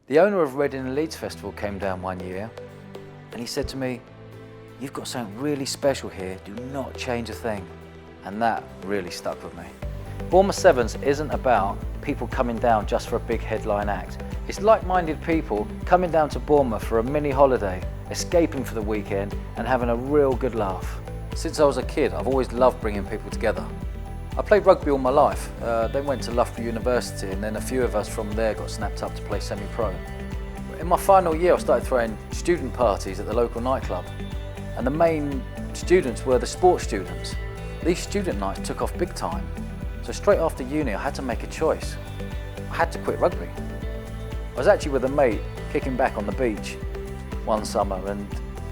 The owner of Reading and Leeds Festival came down one year and he said to me, "You've got something really special here, do not change a thing." And that really stuck with me. Bournemouth Sevens isn't about people coming down just for a big headline act. It's like-minded people coming down to Bournemouth for a mini holiday, escaping for the weekend and having a real good laugh. Since I was a kid, I've always loved bringing people together. I played rugby all my life, then went to Loughborough University, and then a few of us from there got snapped up to play semi-pro. In my final year, I started throwing student parties at the local nightclub, and the main students were the sports students. These student nights took off big time, so straight after uni I had to make a choice. I had to quit rugby. I was actually with a mate kicking back on the beach one summer, and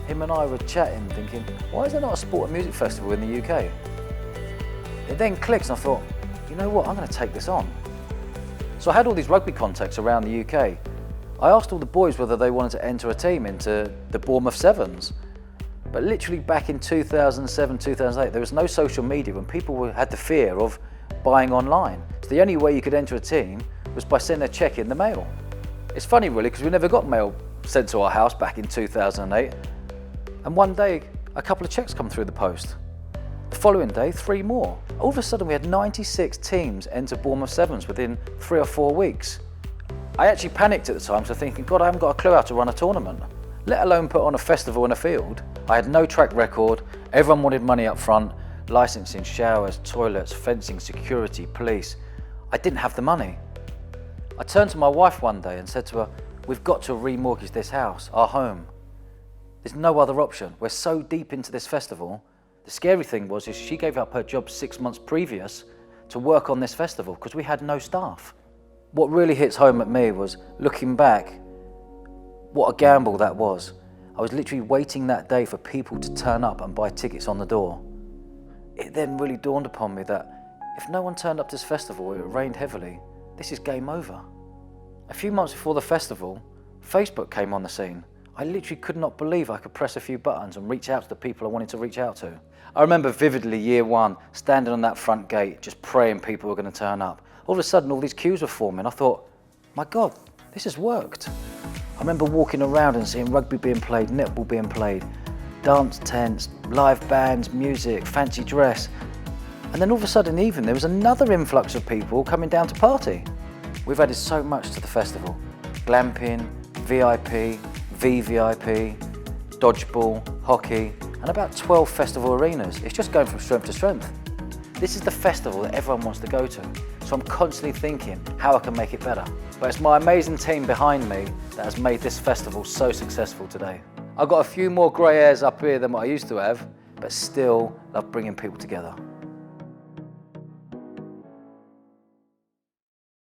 him and I were chatting thinking, why is there not a sport and music festival in the UK? It then clicked and I thought, you know what, I'm going to take this on. So I had all these rugby contacts around the UK. I asked all the boys whether they wanted to enter a team into the Bournemouth Sevens. But literally back in 2007, 2008, there was no social media and people had the fear of buying online. So the only way you could enter a team was by sending a cheque in the mail. It's funny really, because we never got mail sent to our house back in 2008. And one day, a couple of cheques come through the post. The following day, 3 more. All of a sudden we had 96 teams enter Bournemouth Sevens within 3 or 4 weeks. I actually panicked at the time, so thinking, God, I haven't got a clue how to run a tournament, let alone put on a festival in a field. I had no track record, everyone wanted money up front, licensing, showers, toilets, fencing, security, police. I didn't have the money. I turned to my wife one day and said to her, we've got to remortgage this house, our home. There's no other option. We're so deep into this festival. The scary thing was she gave up her job 6 months previous to work on this festival because we had no staff. What really hits home at me was, looking back, what a gamble that was. I was literally waiting that day for people to turn up and buy tickets on the door. It then really dawned upon me that if no one turned up to this festival, it rained heavily, this is game over. A few months before the festival, Facebook came on the scene. I literally could not believe I could press a few buttons and reach out to the people I wanted to reach out to. I remember vividly year one, standing on that front gate, just praying people were going to turn up. All of a sudden, all these queues were forming. I thought, my God, this has worked. I remember walking around and seeing rugby being played, netball being played, dance tents, live bands, music, fancy dress. And then all of a sudden, even there was another influx of people coming down to party. We've added so much to the festival. Glamping, VIP, VVIP, dodgeball, hockey, and about 12 festival arenas. It's just going from strength to strength. This is the festival that everyone wants to go to. So I'm constantly thinking how I can make it better. But it's my amazing team behind me that has made this festival so successful today. I've got a few more grey hairs up here than what I used to have, but still love bringing people together.